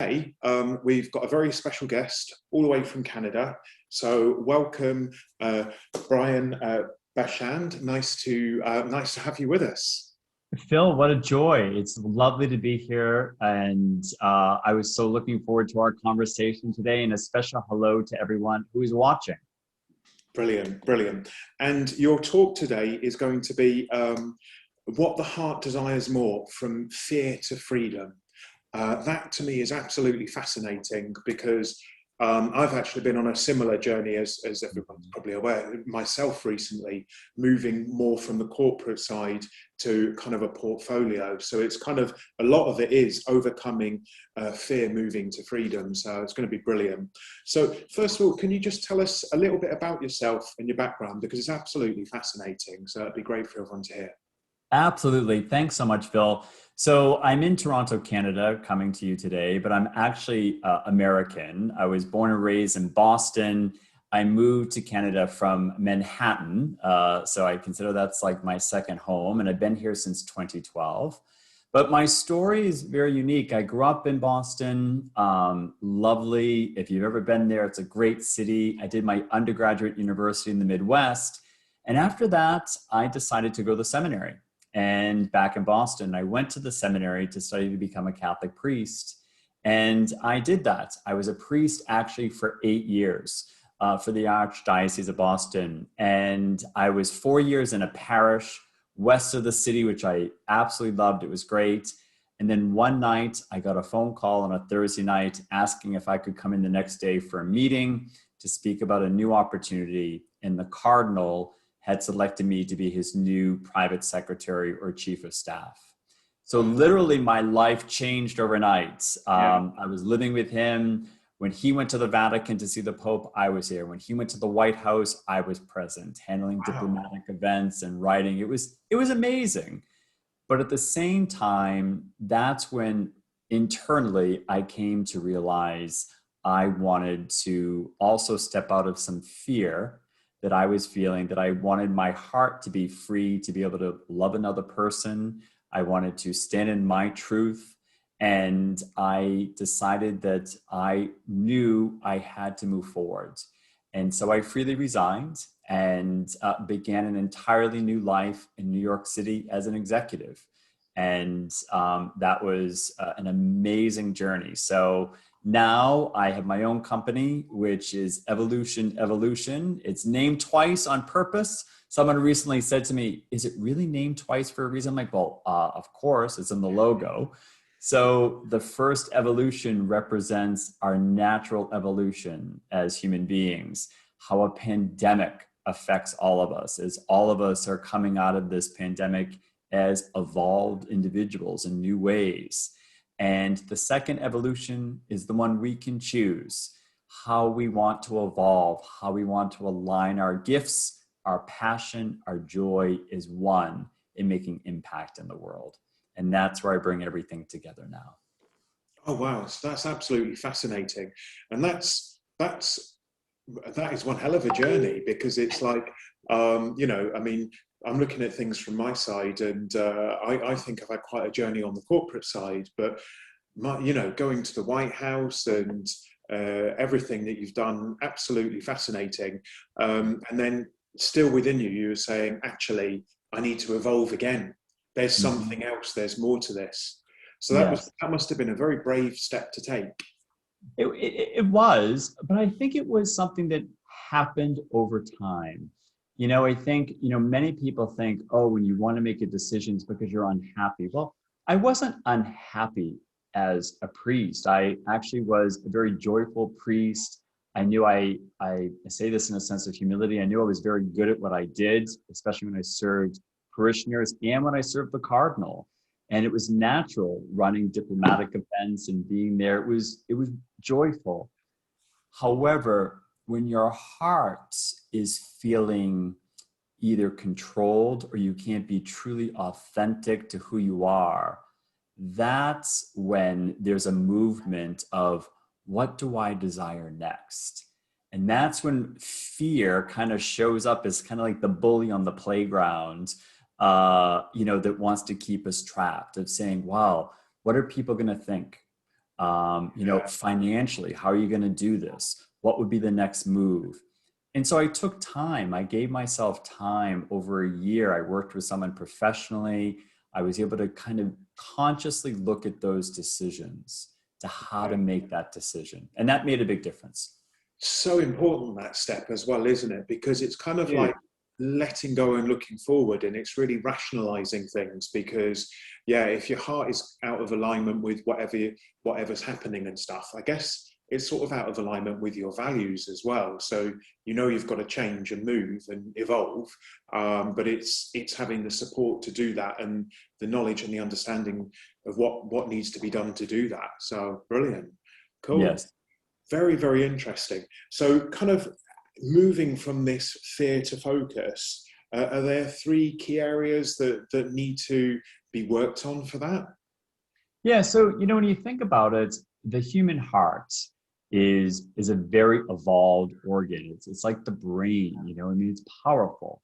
Today, we've got a very special guest all the way from Canada. So welcome, Brian Bachand. Nice to have you with us. Phil, what a joy. It's lovely to be here. And I was so looking forward to our conversation today, and a special hello to everyone who is watching. Brilliant, brilliant. And your talk today is going to be what the heart desires more, from fear to freedom. That to me is absolutely fascinating because I've actually been on a similar journey as everyone's probably aware myself recently, moving more from the corporate side to kind of a portfolio. So it's kind of a lot of it is overcoming fear, moving to freedom. So it's going to be brilliant. So first of all, can you just tell us a little bit about yourself and your background, because it's absolutely fascinating. So it'd be great for everyone to hear. Absolutely. Thanks so much, Phil. So I'm in Toronto, Canada, coming to you today, but I'm actually American. I was born and raised in Boston. I moved to Canada from Manhattan. So I consider that's like my second home, and I've been here since 2012. But my story is very unique. I grew up in Boston, lovely. If you've ever been there, it's a great city. I did my undergraduate university in the Midwest. And after that, I decided to go to seminary. And back in Boston, I went to the seminary to study to become a Catholic priest. And I did that. I was a priest actually for 8 years for the Archdiocese of Boston. And I was 4 years in a parish west of the city, which I absolutely loved. It was great. And then one night, I got a phone call on a Thursday night asking if I could come in the next day for a meeting to speak about a new opportunity. And the Cardinal had selected me to be his new private secretary or chief of staff. So literally my life changed overnight. I was living with him. When he went to the Vatican to see the Pope, I was here. When he went to the White House, I was present, handling diplomatic events and writing. It was amazing. But at the same time, that's when internally I came to realize I wanted to also step out of some fear that I was feeling, that I wanted my heart to be free, to be able to love another person. I wanted to stand in my truth. And I decided that I knew I had to move forward. And so I freely resigned and began an entirely new life in New York City as an executive. And that was an amazing journey. So now I have my own company, which is Evolution. It's named twice on purpose. Someone recently said to me, is it really named twice for a reason? I'm like, well, of course, it's in the logo. So the first evolution represents our natural evolution as human beings, how a pandemic affects all of us, as all of us are coming out of this pandemic as evolved individuals in new ways. And the second evolution is the one we can choose, how we want to evolve, how we want to align our gifts, our passion, our joy is one in making impact in the world. And that's where I bring everything together now. Oh, wow. That's absolutely fascinating. And that is one hell of a journey, because it's like, I mean, I'm looking at things from my side, and I think I've had quite a journey on the corporate side, but going to the White House and everything that you've done, absolutely fascinating. And then still within you, you were saying, actually, I need to evolve again. There's something else. There's more to this. So that must have been a very brave step to take. It was, but I think it was something that happened over time. I think, many people think, oh, when you want to make a decision, it's because you're unhappy. Well, I wasn't unhappy as a priest. I actually was a very joyful priest. I knew I say this in a sense of humility. I knew I was very good at what I did, especially when I served parishioners and when I served the Cardinal. And it was natural running diplomatic events and being there. It was joyful. However, when your heart is feeling either controlled or you can't be truly authentic to who you are, that's when there's a movement of, what do I desire next? And that's when fear kind of shows up as kind of like the bully on the playground, that wants to keep us trapped, of saying, wow, what are people going to think? Financially, how are you going to do this? What would be the next move? And so I took time. I gave myself time over a year. I worked with someone professionally. I was able to kind of consciously look at those decisions to how to make that decision. And that made a big difference. So important, that step as well, isn't it? Because it's kind of Yeah. like letting go and looking forward, and it's really rationalizing things. Because if your heart is out of alignment with whatever's happening and stuff, I guess it's sort of out of alignment with your values as well. So you've got to change and move and evolve, but it's having the support to do that, and the knowledge and the understanding of what needs to be done to do that. So brilliant. Cool. Yes. Very, very interesting. So kind of moving from this fear to focus, are there 3 key areas that need to be worked on for that? Yeah. So, when you think about it, the human heart is a very evolved organ. It's like the brain, it's powerful.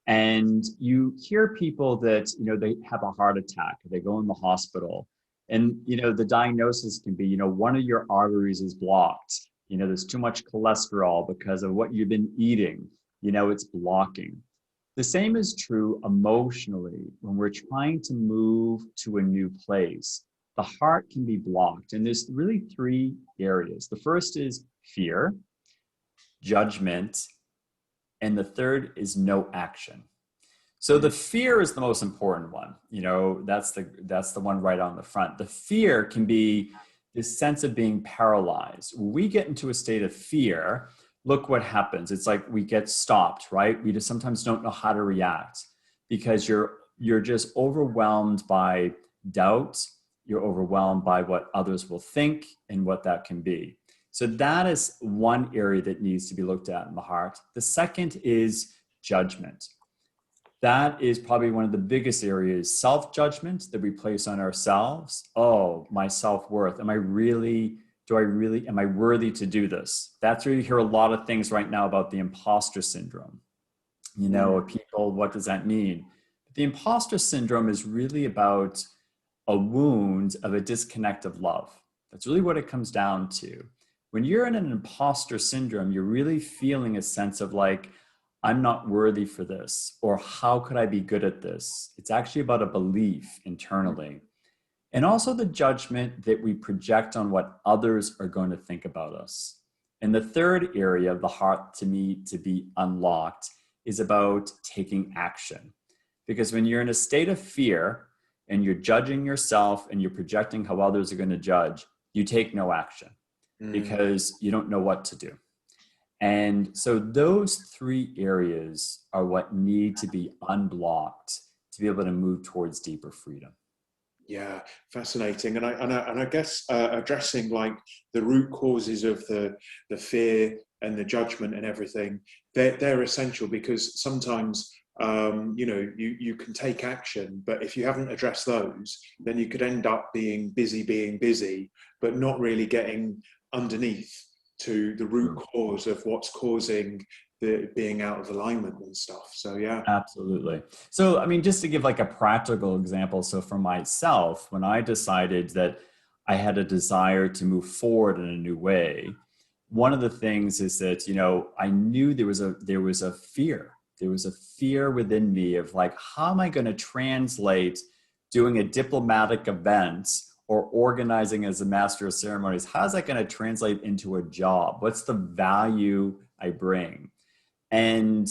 And you hear people that, they have a heart attack, they go in the hospital, and, the diagnosis can be, one of your arteries is blocked. There's too much cholesterol because of what you've been eating, it's blocking. The same is true emotionally when we're trying to move to a new place. The heart can be blocked. And there's really 3 areas. The first is fear, judgment, and the third is no action. So the fear is the most important one. That's the one right on the front. The fear can be this sense of being paralyzed. When we get into a state of fear, look what happens. It's like we get stopped, right? We just sometimes don't know how to react because you're just overwhelmed by doubt. You're overwhelmed by what others will think and what that can be. So that is one area that needs to be looked at in the heart. The second is judgment. That is probably one of the biggest areas, self-judgment that we place on ourselves. Oh, my self-worth. Am I worthy to do this? That's where you hear a lot of things right now about the imposter syndrome. People, what does that mean? The imposter syndrome is really about a wound of a disconnect of love. That's really what it comes down to. When you're in an imposter syndrome, you're really feeling a sense of like, I'm not worthy for this, or how could I be good at this? It's actually about a belief internally. And also the judgment that we project on what others are going to think about us. And the third area of the heart to me to be unlocked is about taking action. Because when you're in a state of fear and you're judging yourself and you're projecting how others are going to judge, you take no action because you don't know what to do. And so those 3 areas are what need to be unblocked to be able to move towards deeper freedom. Yeah, fascinating. And I guess addressing like the root causes of the fear and the judgment and everything, they're essential, because sometimes you can take action, but if you haven't addressed those, then you could end up being busy, but not really getting underneath to the root cause of what's causing the being out of alignment and stuff. So yeah. Absolutely. So, just to give like a practical example. So for myself, when I decided that I had a desire to move forward in a new way, one of the things is that, I knew there was a fear. There was a fear within me of like, how am I going to translate doing a diplomatic event or organizing as a master of ceremonies? How's that going to translate into a job? What's the value I bring? And,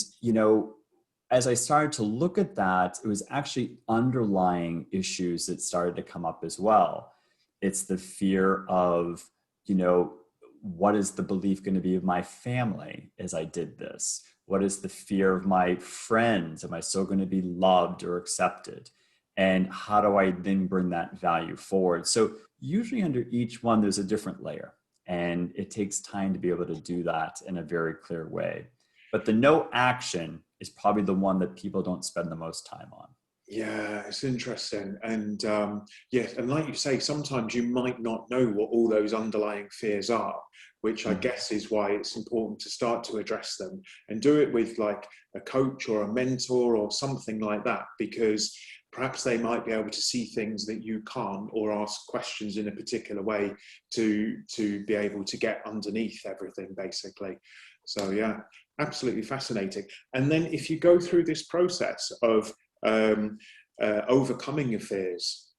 as I started to look at that, it was actually underlying issues that started to come up as well. It's the fear of, what is the belief going to be of my family as I did this? What is the fear of my friends? Am I still going to be loved or accepted? And how do I then bring that value forward? So usually under each one, there's a different layer, and it takes time to be able to do that in a very clear way. But the no action is probably the one that people don't spend the most time on. Yeah, it's interesting. And and like you say, sometimes you might not know what all those underlying fears are, which I guess is why it's important to start to address them and do it with like a coach or a mentor or something like that, because perhaps they might be able to see things that you can't, or ask questions in a particular way to be able to get underneath everything, basically. So yeah, absolutely fascinating. And then if you go through this process of overcoming your fears,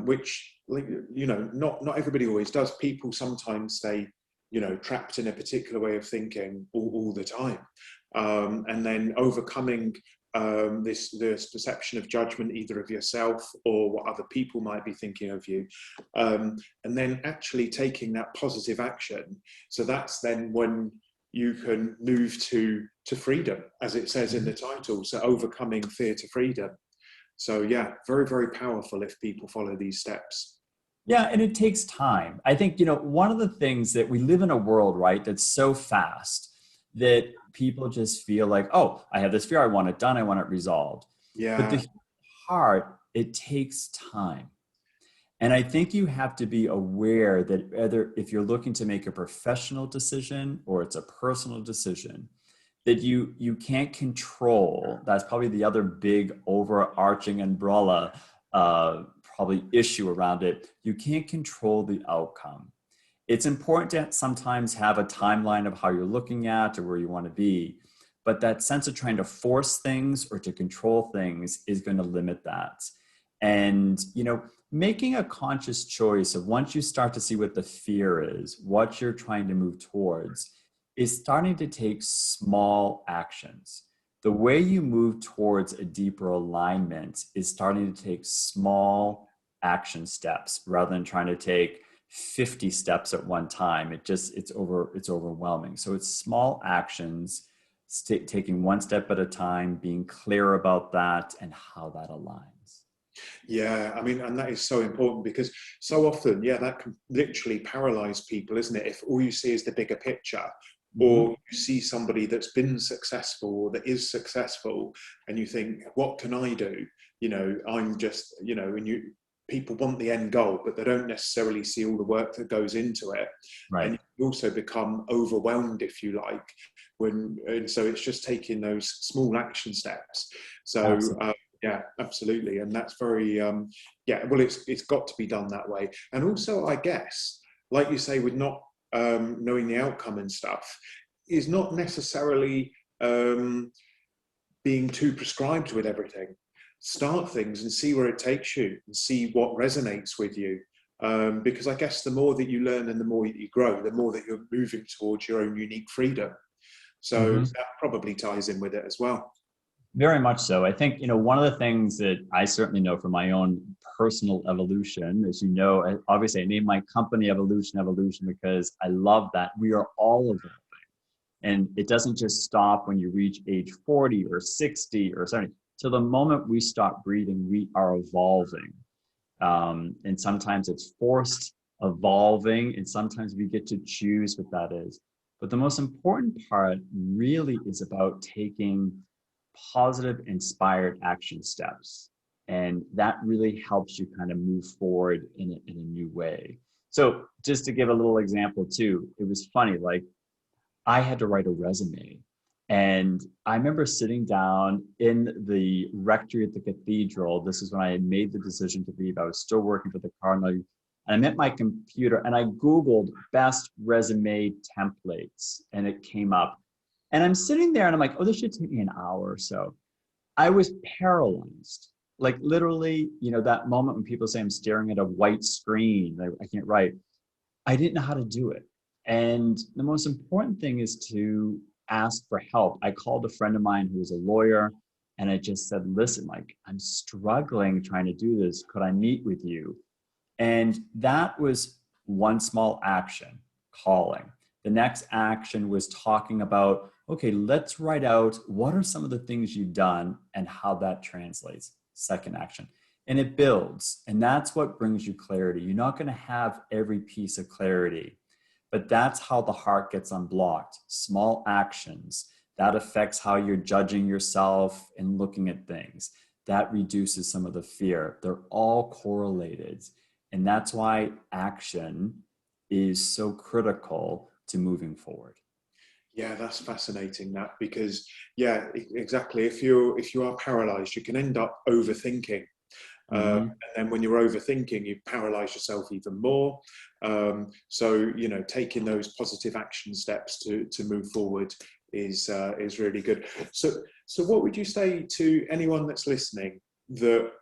which, you know, not everybody always does. People sometimes stay, you know, trapped in a particular way of thinking all the time, and then overcoming this perception of judgment, either of yourself or what other people might be thinking of you, and then actually taking that positive action. So that's then when you can move to freedom, as it says in the title. So overcoming fear to freedom. So yeah, very, very powerful if people follow these steps. Yeah, and it takes time. I think, you know, one of the things that we live in a world, right, that's so fast that people just feel like, oh, I have this fear, I want it done, I want it resolved. But Yeah, the heart, it takes time. And I think you have to be aware that either if you're looking to make a professional decision or it's a personal decision, that you can't control. That's probably the other big overarching umbrella probably issue around it. You can't control the outcome. It's important to sometimes have a timeline of how you're looking at or where you want to be, but that sense of trying to force things or to control things is going to limit that. And, you know, making a conscious choice of, once you start to see what the fear is, what you're trying to move towards, is starting to take small actions. The way you move towards a deeper alignment is starting to take small action steps rather than trying to take 50 steps at one time. It's overwhelming. So it's small actions, taking one step at a time, being clear about that and how that aligns. yeah. I mean, and that is so important, because so often, yeah, that can literally paralyze people, isn't it? If all you see is the bigger picture, or you see somebody that's been successful or that is successful, and you think, what can I do? You know, I'm just, you know, and people want the end goal, but they don't necessarily see all the work that goes into it. Right. And you also become overwhelmed, if you like, and so it's just taking those small action steps. So yeah, absolutely. And that's very, yeah, well, it's got to be done that way. And also, I guess, like you say, with not knowing the outcome and stuff, is not necessarily being too prescribed with everything. Start things and see where it takes you and see what resonates with you. Because I guess the more that you learn and the more that you grow, the more that you're moving towards your own unique freedom. So that probably ties in with it as well. Very much so. I think, you know, one of the things that I certainly know from my own personal evolution, as you know, obviously I named my company Evolution because I love that we are all evolving. And it doesn't just stop when you reach age 40 or 60 or 70. So the moment we stop breathing, we are evolving. And sometimes it's forced evolving, and sometimes we get to choose what that is. But the most important part really is about taking positive, inspired action steps. And that really helps you kind of move forward in a new way. So just to give a little example too, it was funny, like I had to write a resume. And I remember sitting down in the rectory at the cathedral. This is when I had made the decision to leave. I was still working for the cardinal. And I'm at my computer and I Googled best resume templates and it came up. And I'm sitting there and I'm like, oh, this should take me an hour or so. I was paralyzed. Like literally, you know, that moment when people say I'm staring at a white screen, I can't write. I didn't know how to do it. And the most important thing is to ask for help. I called a friend of mine who was a lawyer and I just said, listen, like I'm struggling trying to do this. Could I meet with you? And that was one small action, calling. The next action was talking about, okay, let's write out what are some of the things you've done and how that translates. Second action. And it builds. And that's what brings you clarity. You're not going to have every piece of clarity, but that's how the heart gets unblocked. Small actions. That affects how you're judging yourself and looking at things. That reduces some of the fear. They're all correlated. And that's why action is so critical to moving forward. Yeah, that's fascinating, that, because yeah, exactly. If you are paralyzed, you can end up overthinking. Mhm. And then when you're overthinking, you paralyze yourself even more. So, you know, taking those positive action steps to move forward is really good. So what would you say to anyone that's listening that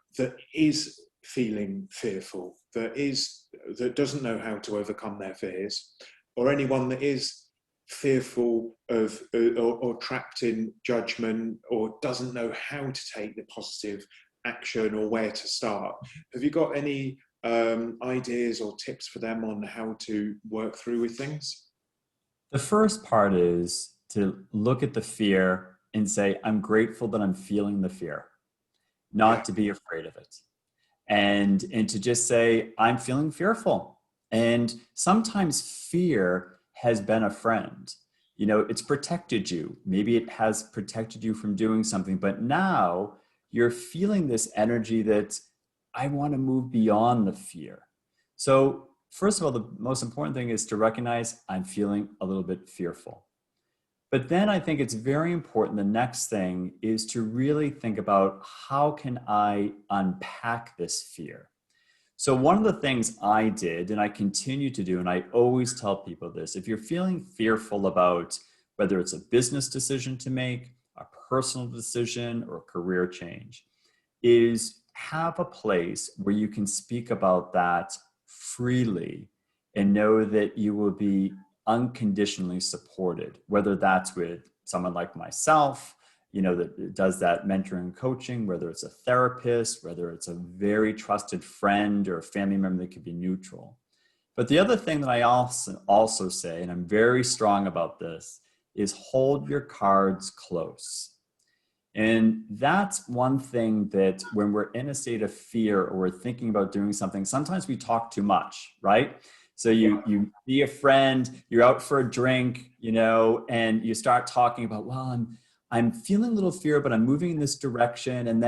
is feeling fearful, that doesn't know how to overcome their fears, or anyone that is fearful of or trapped in judgment, or doesn't know how to take the positive action or where to start? Have you got any ideas or tips for them on how to work through with things? The first part is to look at the fear and say, I'm grateful that I'm feeling the fear, Yeah. not to be afraid of it. And to just say, I'm feeling fearful. And sometimes fear has been a friend. You know, it's protected you. Maybe it has protected you from doing something, but now you're feeling this energy that I want to move beyond the fear. So, first of all, the most important thing is to recognize I'm feeling a little bit fearful. But then I think it's very important. The next thing is to really think about, how can I unpack this fear? So one of the things I did, and I continue to do, and I always tell people this: if you're feeling fearful about whether it's a business decision to make, a personal decision, or a career change, is have a place where you can speak about that freely and know that you will be unconditionally supported, whether that's with someone like myself, you know, that does that mentoring and coaching, whether it's a therapist, whether it's a very trusted friend or a family member that could be neutral. But the other thing that I also say, and I'm very strong about this, is hold your cards close. And that's one thing that when we're in a state of fear or we're thinking about doing something, sometimes we talk too much, right? So you see a friend, you're out for a drink, you know, and you start talking about, well, I'm feeling a little fear, but I'm moving in this direction. And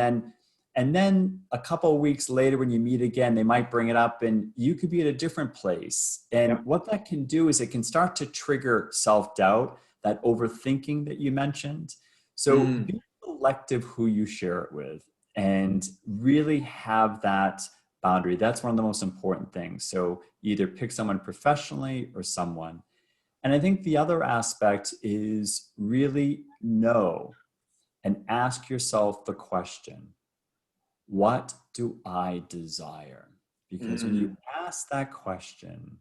then a couple of weeks later, when you meet again, they might bring it up and you could be at a different place. And what that can do is it can start to trigger self-doubt, that overthinking that you mentioned. So Mm. be selective who you share it with and really have that boundary. That's one of the most important things. So either pick someone professionally or someone. And I think the other aspect is really know and ask yourself the question, what do I desire? Because when you Mm. ask that question,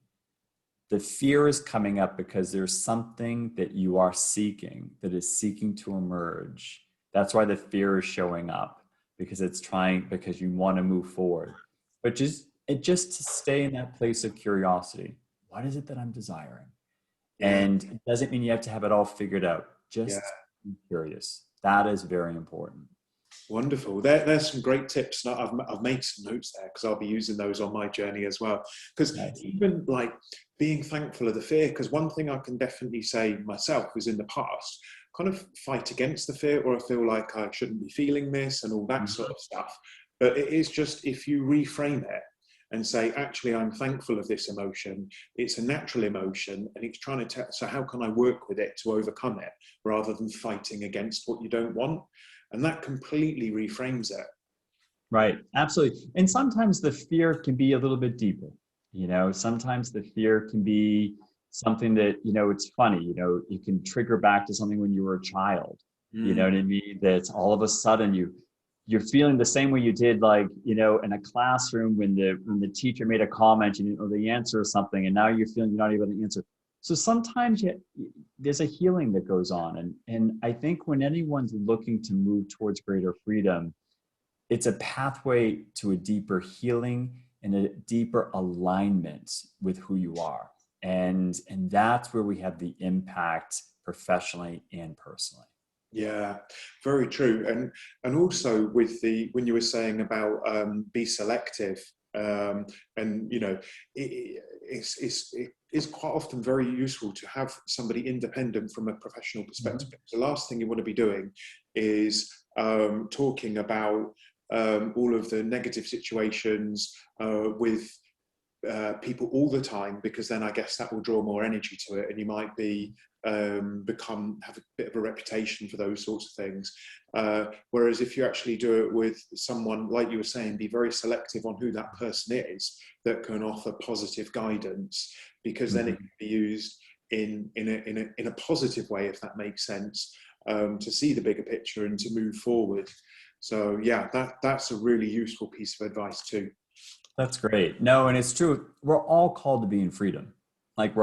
the fear is coming up because there's something that you are seeking that is seeking to emerge. That's why the fear is showing up, because it's trying, because you want to move forward. But just to stay in that place of curiosity. What is it that I'm desiring? Yeah. And it doesn't mean you have to have it all figured out. Yeah. Just be curious. That is very important. Wonderful. There's some great tips. I've made some notes there because I'll be using those on my journey as well. Because Nice. even like being thankful of the fear, because one thing I can definitely say myself is in the past, kind of fight against the fear, or I feel like I shouldn't be feeling this and all that sort of stuff. But it is just, if you reframe it and say, actually, I'm thankful of this emotion. It's a natural emotion and it's trying to tell, so how can I work with it to overcome it, rather than fighting against what you don't want? And that completely reframes it. Right, absolutely. And sometimes the fear can be a little bit deeper. You know, sometimes the fear can be something that, you know, it's funny, you know, you can trigger back to something when you were a child. You know Mm. what I mean? That all of a sudden you're feeling the same way you did, like, you know, in a classroom when the teacher made a comment, you didn't know the answer or something, and now you're feeling you're not able to answer. So sometimes there's a healing that goes on. And I think when anyone's looking to move towards greater freedom, it's a pathway to a deeper healing and a deeper alignment with who you are. And that's where we have the impact professionally and personally. Yeah, very true. And also with the, when you were saying about be selective, and you know, it's quite often very useful to have somebody independent from a professional perspective. Mm-hmm. The last thing you want to be doing is talking about all of the negative situations with people all the time, because then I guess that will draw more energy to it, and you might be have a bit of a reputation for those sorts of things. Whereas if you actually do it with someone, like you were saying, be very selective on who that person is that can offer positive guidance, because then it can be used in a positive way, if that makes sense, to see the bigger picture and to move forward. So yeah, that's a really useful piece of advice too. That's great. No, and it's true. We're all called to be in freedom. Like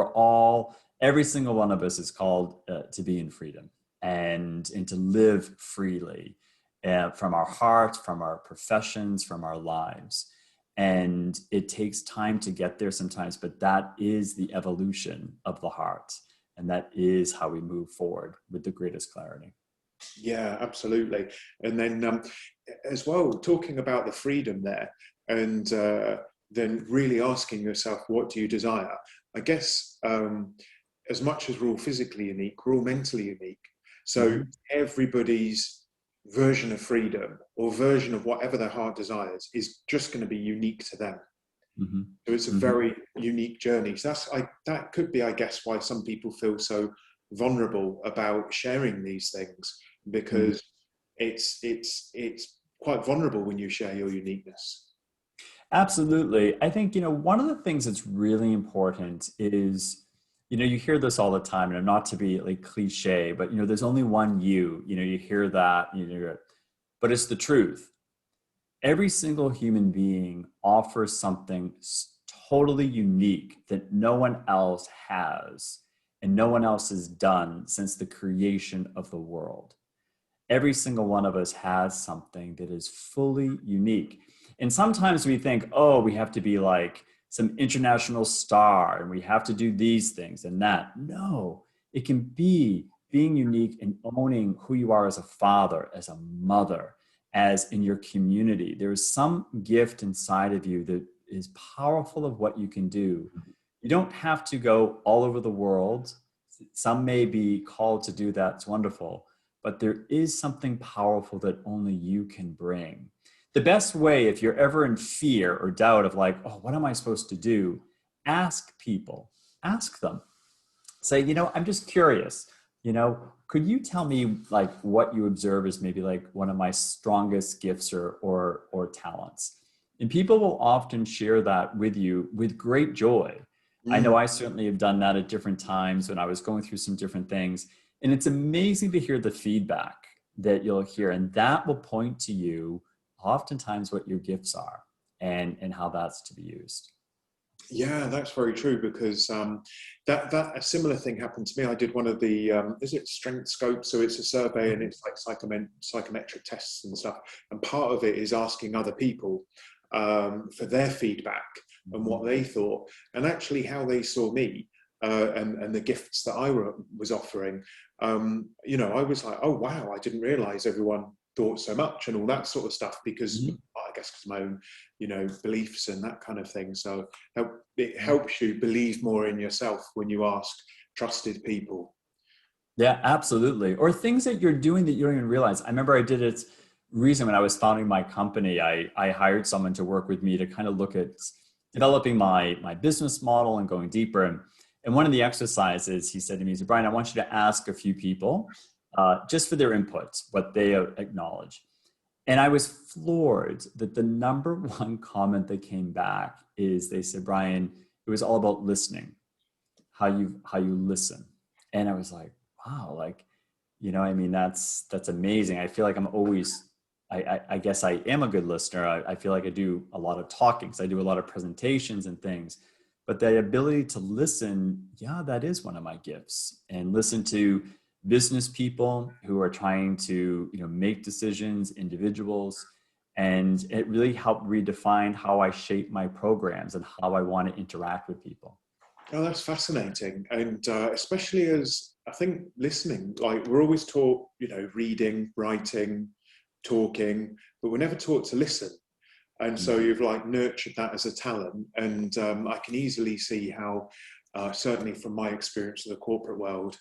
every single one of us is called to be in freedom and to live freely from our hearts, from our professions, from our lives. And it takes time to get there sometimes, but that is the evolution of the heart. And that is how we move forward with the greatest clarity. Yeah, absolutely. And then as well, talking about the freedom there, and then really asking yourself, what do you desire? I guess as much as we're all physically unique, we're all mentally unique. So everybody's version of freedom or version of whatever their heart desires is just going to be unique to them. So it's a very unique journey. So that could be, I guess, why some people feel so vulnerable about sharing these things, because it's quite vulnerable when you share your uniqueness. Absolutely. I think, one of the things that's really important is, you hear this all the time, and not to be like cliche, but, there's only one you, you hear that, but it's the truth. Every single human being offers something totally unique that no one else has and no one else has done since the creation of the world. Every single one of us has something that is fully unique. And sometimes we think, oh, we have to be like some international star and we have to do these things and that. No, it can be being unique and owning who you are as a father, as a mother, as in your community. There is some gift inside of you that is powerful of what you can do. You don't have to go all over the world. Some may be called to do that. It's wonderful. But there is something powerful that only you can bring. The best way, if you're ever in fear or doubt of like, oh, what am I supposed to do? Ask people, ask them. Say, I'm just curious, could you tell me like what you observe as maybe like one of my strongest gifts or talents? And people will often share that with you with great joy. I know I certainly have done that at different times when I was going through some different things. And it's amazing to hear the feedback that you'll hear. And that will point to you oftentimes what your gifts are and how that's to be used. Yeah, that's very true, because that a similar thing happened to me. I did one of the is it strength scopes? So it's a survey and it's like psychometric tests and stuff. And part of it is asking other people for their feedback and what they thought, and actually how they saw me and the gifts that I was offering. I was like, oh wow, I didn't realize everyone thought so much and all that sort of stuff, because I guess because my own beliefs and that kind of thing. So it helps you believe more in yourself when you ask trusted people. Yeah, absolutely. Or things that you're doing that you don't even realize. I remember I did it recently when I was founding my company. I hired someone to work with me to kind of look at developing my business model and going deeper. And one of the exercises he said to me, he said, Brian, I want you to ask a few people just for their input, what they acknowledge. And I was floored that the number one comment that came back is they said, Brian, it was all about listening, how you listen. And I was like, wow, that's amazing. I feel like I'm always, I guess I am a good listener. I feel like I do a lot of talking because I do a lot of presentations and things. But the ability to listen, yeah, that is one of my gifts. And listen to business people who are trying to, make decisions, individuals, and it really helped redefine how I shape my programs and how I want to interact with people. Oh, that's fascinating. And especially as I think listening, like we're always taught, reading, writing, talking, but we're never taught to listen. And so you've like nurtured that as a talent. And I can easily see how, certainly from my experience of the corporate world,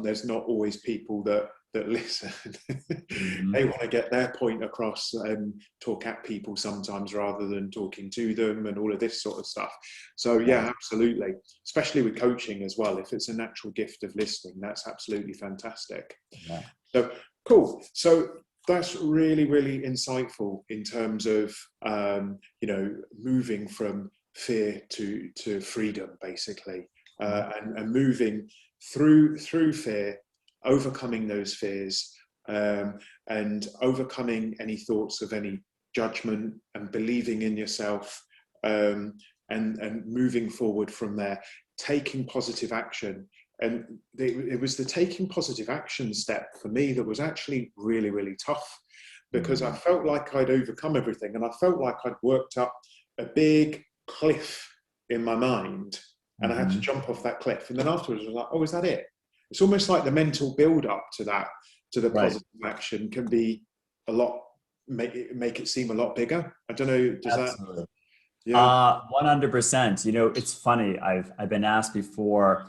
there's not always people that that listen. Mm-hmm. They want to get their point across and talk at people sometimes rather than talking to them and all of this sort of stuff. So yeah, absolutely. Especially with coaching as well. If it's a natural gift of listening, that's absolutely fantastic. Yeah. So cool. So that's really, really insightful in terms of, moving from fear to freedom, basically, and moving through fear, overcoming those fears, and overcoming any thoughts of any judgment, and believing in yourself, and moving forward from there, taking positive action. And it was the taking positive action step for me that was actually really, really tough, because I felt like I'd overcome everything, and I felt like I'd worked up a big cliff in my mind, and I had to jump off that cliff. And then afterwards I was like, oh, is that it? It's almost like the mental build up to that, to the positive action, can be a lot, make it seem a lot bigger. I don't know, does Absolutely. that? Yeah. 100%. It's funny. I've been asked before,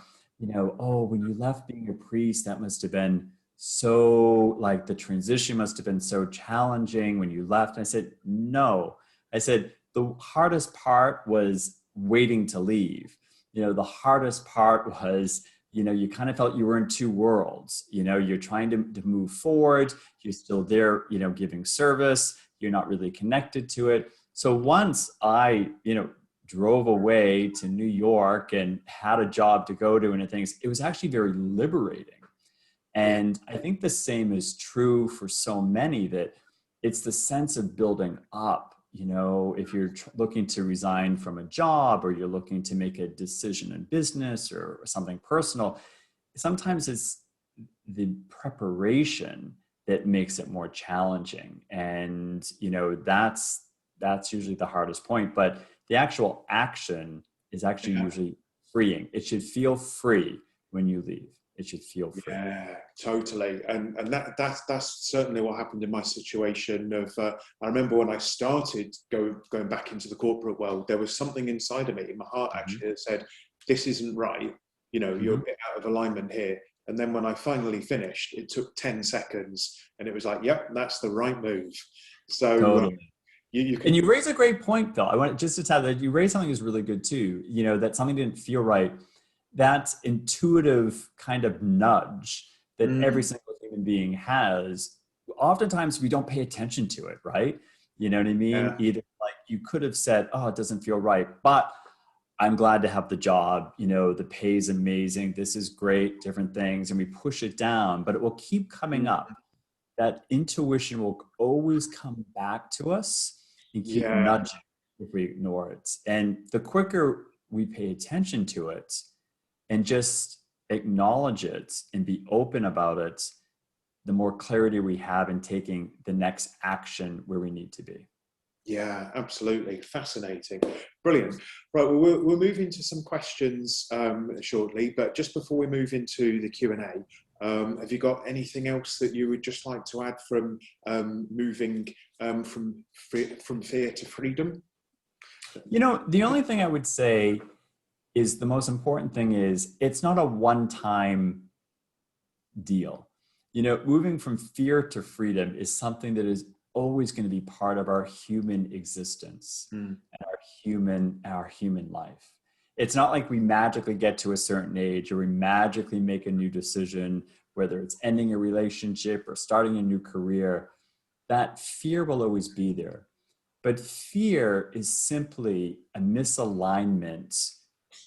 oh, when you left being a priest, that must have been so, like, the transition must have been so challenging when you left. And I said, no. I said, the hardest part was waiting to leave. The hardest part was, you kind of felt you were in two worlds. You're trying to move forward. You're still there, giving service. You're not really connected to it. So once I, drove away to New York and had a job to go to and things, it was actually very liberating. And I think the same is true for so many, that it's the sense of building up. If you're looking to resign from a job, or you're looking to make a decision in business or something personal, sometimes it's the preparation that makes it more challenging. And, that's usually the hardest point. But the actual action is actually usually freeing. It should feel free when you leave. It should feel free. Yeah, totally. And that's certainly what happened in my situation. I remember when I started going back into the corporate world, there was something inside of me, in my heart actually, that said, this isn't right. You're a bit out of alignment here. And then when I finally finished, it took 10 seconds, and it was like, yep, that's the right move. So totally. And you raise a great point, Phil. I want just to tell that you raised something that's really good too. That something didn't feel right. That intuitive kind of nudge that every single human being has. Oftentimes we don't pay attention to it, right? You know what I mean? Yeah. Either like you could have said, oh, it doesn't feel right, but I'm glad to have the job. The pay is amazing. This is great, different things. And we push it down, but it will keep coming up. That intuition will always come back to us and keep nudging if we ignore it. And the quicker we pay attention to it and just acknowledge it and be open about it, the more clarity we have in taking the next action where we need to be. Yeah, absolutely. Fascinating. Brilliant. Right, well, we'll move into some questions shortly, but just before we move into the Q&A, have you got anything else that you would just like to add from moving from fear to freedom? The only thing I would say is the most important thing is it's not a one-time deal. Moving from fear to freedom is something that is always going to be part of our human existence and our human life. It's not like we magically get to a certain age or we magically make a new decision, whether it's ending a relationship or starting a new career. That fear will always be there. But fear is simply a misalignment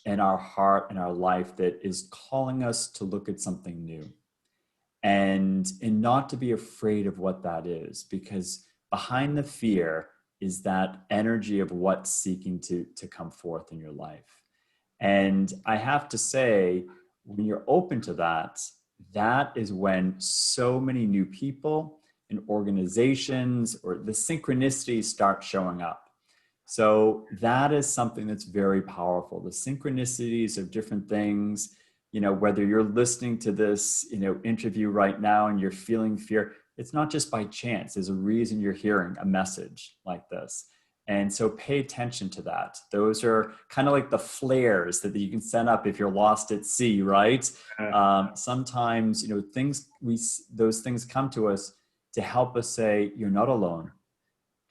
in our heart and our life that is calling us to look at something new. And not to be afraid of what that is, because behind the fear is that energy of what's seeking to come forth in your life. And I have to say, when you're open to that, that is when so many new people and organizations or the synchronicities start showing up. So that is something that's very powerful. The synchronicities of different things, whether you're listening to this, interview right now and you're feeling fear, it's not just by chance. There's a reason you're hearing a message like this. And so pay attention to that. Those are kind of like the flares that you can send up if you're lost at sea, right? Sometimes, you know, those things come to us to help us say, you're not alone.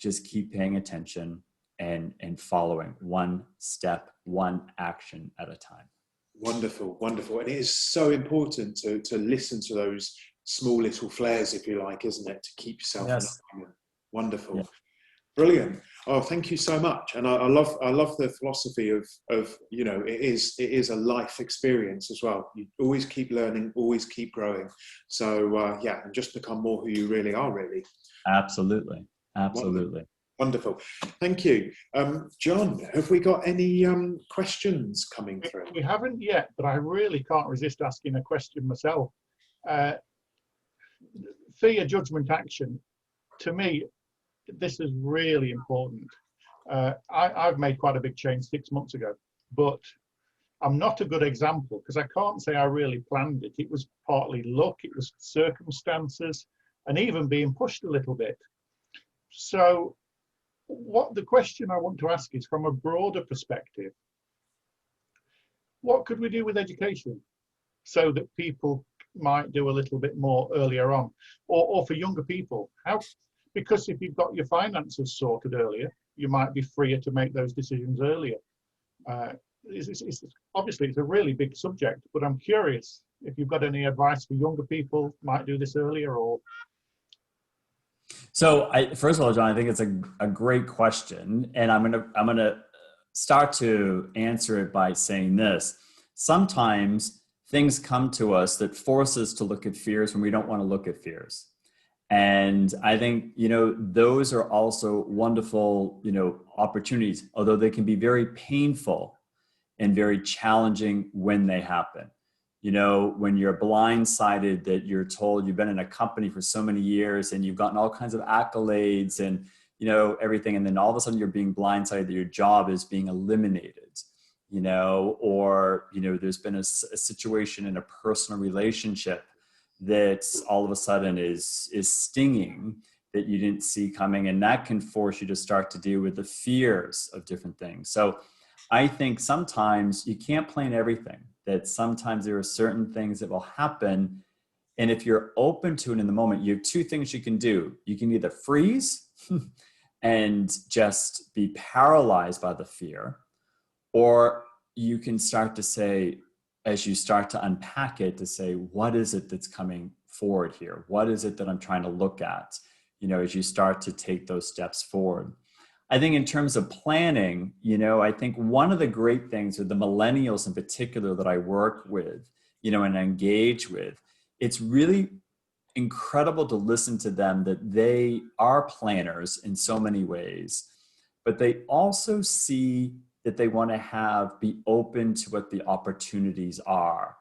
Just keep paying attention and following one step, one action at a time. Wonderful, wonderful. And it is so important to listen to those small little flares, if you like, isn't it? To keep yourself in alignment. Wonderful. Yeah. Brilliant. Oh, thank you so much. And I love the philosophy of, you know, it is a life experience as well. You always keep learning, always keep growing. So yeah, and just become more who you really are, really. Absolutely. Absolutely. Wonderful. Thank you. John, have we got any questions coming through? We haven't yet, but I really can't resist asking a question myself. Fear, judgment, action. To me, this is really important. I've made quite a big change 6 months ago, but I'm not a good example because I can't say I really planned it. It was partly luck, it was circumstances, and even being pushed a little bit. So what the question I want to ask is, from a broader perspective, what could we do with education so that people might do a little bit more earlier on, or for younger people? How? Because if you've got your finances sorted earlier, you might be freer to make those decisions earlier. Obviously, it's a really big subject, but I'm curious if you've got any advice for younger people might do this earlier, or. So, first of all, John, I think it's a great question, and I'm gonna start to answer it by saying this. Sometimes things come to us that force us to look at fears when we don't want to look at fears. And I think, you know, those are also wonderful, you know, opportunities, although they can be very painful and very challenging when they happen. You know, when you're blindsided that you're told you've been in a company for so many years and you've gotten all kinds of accolades and, you know, everything. And then all of a sudden you're being blindsided that your job is being eliminated, you know, or, you know, there's been a situation in a personal relationship that all of a sudden is stinging that you didn't see coming. And that can force you to start to deal with the fears of different things. So I think sometimes you can't plan everything, that sometimes there are certain things that will happen. And if you're open to it in the moment, you have two things you can do. You can either freeze and just be paralyzed by the fear, or you can start to say, as you start to unpack it, to say, what is it that's coming forward here? What is it that I'm trying to look at? You know, as you start to take those steps forward. I think in terms of planning, you know, I think one of the great things with the millennials in particular that I work with, you know, and engage with, it's really incredible to listen to them that they are planners in so many ways, but they also see that they want to be open to what the opportunities are.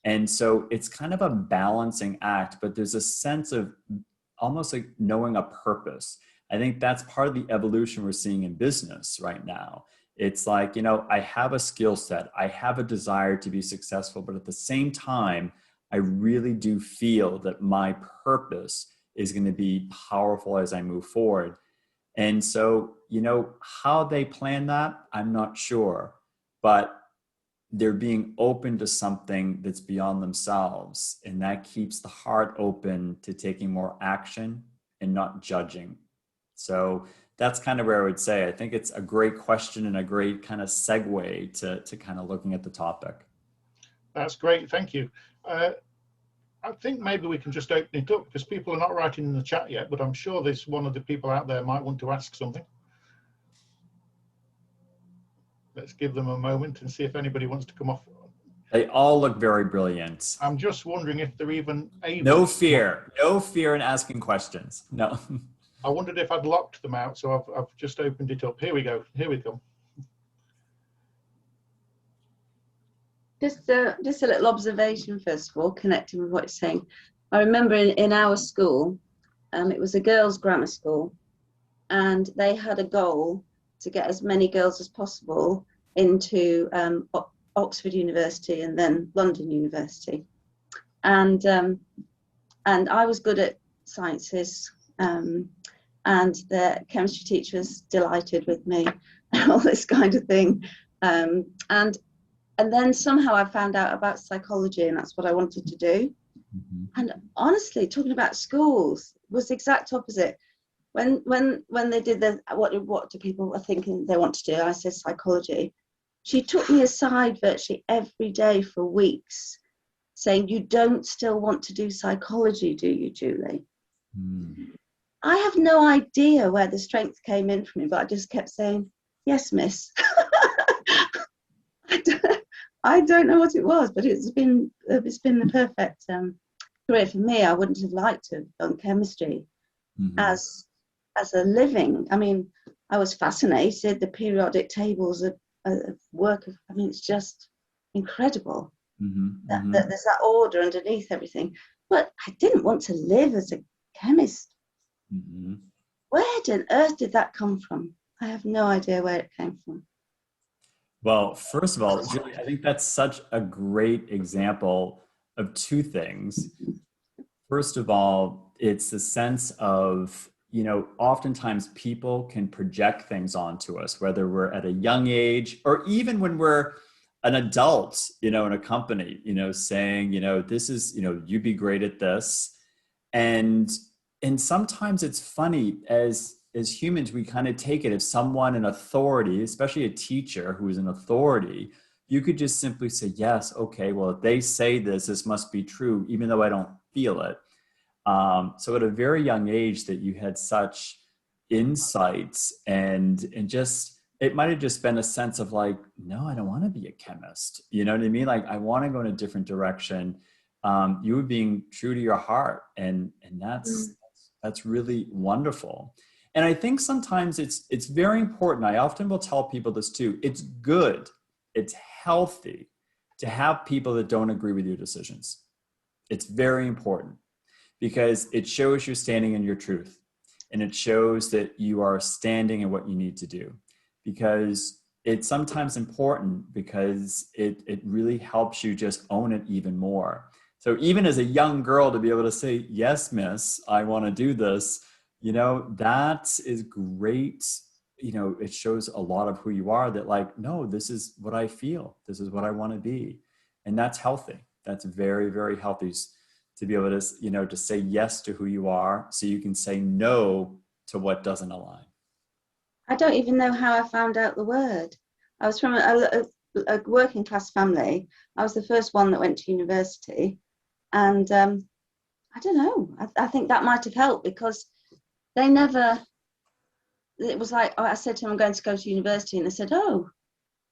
And so it's kind of a balancing act, but there's a sense of almost like knowing a purpose. I think that's part of the evolution we're seeing in business right now. It's like, you know, I have a skill set, I have a desire to be successful, but at the same time, I really do feel that my purpose is going to be powerful as I move forward. And so, you know, how they plan that, I'm not sure, but they're being open to something that's beyond themselves. And that keeps the heart open to taking more action and not judging. So that's kind of where I would say, I think it's a great question and a great kind of segue to kind of looking at the topic. That's great. Thank you. I think maybe we can just open it up because people are not writing in the chat yet, but I'm sure there's one of the people out there might want to ask something. Let's give them a moment and see if anybody wants to come off. They all look very brilliant. I'm just wondering if they're even able. No fear in asking questions. No. I wondered if I'd locked them out, so I've just opened it up. Here we go. Here we come. Just a little observation, first of all, connecting with what you're saying. I remember in our school, it was a girls' grammar school, and they had a goal to get as many girls as possible into Oxford University and then London University. And I was good at sciences, and the chemistry teacher was delighted with me, and all this kind of thing. And then somehow I found out about psychology, and that's what I wanted to do. Mm-hmm. And honestly, talking about schools was the exact opposite. When they did the what do people are thinking they want to do, I said psychology. She took me aside virtually every day for weeks, saying, "You don't still want to do psychology, do you, Julie?" Mm. I have no idea where the strength came in from me, but I just kept saying, "Yes, miss." I don't know what it was, but it's been the perfect career for me. I wouldn't have liked to have done chemistry Mm-hmm. as a living. I mean, I was fascinated. The periodic tables of work of, I mean, it's just incredible. Mm-hmm. That Mm-hmm. there's that order underneath everything. But I didn't want to live as a chemist. Mm-hmm. Where on earth did that come from? I have no idea where it came from. Well, first of all, Julie, I think that's such a great example of two things. First of all, it's the sense of, oftentimes people can project things onto us, whether we're at a young age or even when we're an adult, in a company, saying, this is, you'd be great at this. And sometimes it's funny as humans, we kind of take it, if someone in authority, especially a teacher who is an authority, you could just simply say, yes, okay, well, if they say this must be true, even though I don't feel it. So at a very young age that you had such insights and just, it might've just been a sense of like, no, I don't want to be a chemist. You know what I mean? Like, I want to go in a different direction. You were being true to your heart, and that's really wonderful. And I think sometimes it's very important. I often will tell people this too. It's good, it's healthy to have people that don't agree with your decisions. It's very important because it shows you're standing in your truth, and it shows that you are standing in what you need to do. Because it's sometimes important, because it really helps you just own it even more. So even as a young girl, to be able to say, yes, miss, I want to do this, that is great. It shows a lot of who you are, that like, no, this is what I feel. This is what I want to be. And that's healthy. That's very, very healthy, to be able to, to say yes to who you are, so you can say no to what doesn't align. I don't even know how I found out the word. I was from a working class family. I was the first one that went to university. And I don't know, I think that might have helped, because they never, it was like, I said to them, I'm going to go to university. And they said, oh,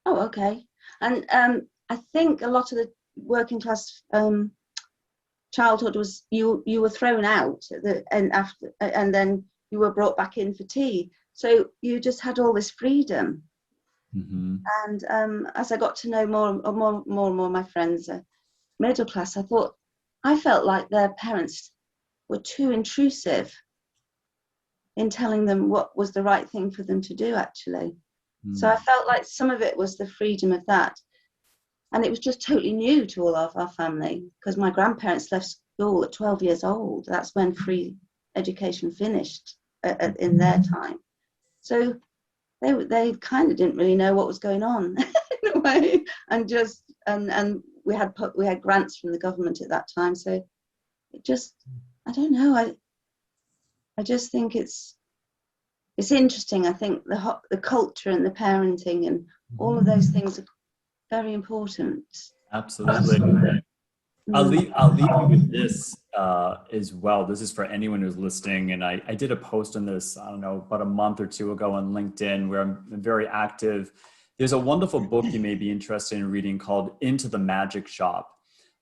okay. And I think a lot of the working class childhood was you were thrown out and then you were brought back in for tea. So you just had all this freedom. Mm-hmm. And as I got to know more and more my friends, middle class, I felt like their parents were too intrusive in telling them what was the right thing for them to do, actually. So I felt like some of it was the freedom of that. And it was just totally new to all of our family, because my grandparents left school at 12 years old. That's when free education finished in their time. So they kind of didn't really know what was going on in a way, and we had grants from the government at that time. So it just, I don't know. I just think it's interesting. I think the culture and the parenting and all of those things are very important. Absolutely. I'll leave you with this as well. This is for anyone who's listening. And I did a post on this, I don't know, about a month or two ago on LinkedIn, where I'm very active. There's a wonderful book you may be interested in reading called Into the Magic Shop,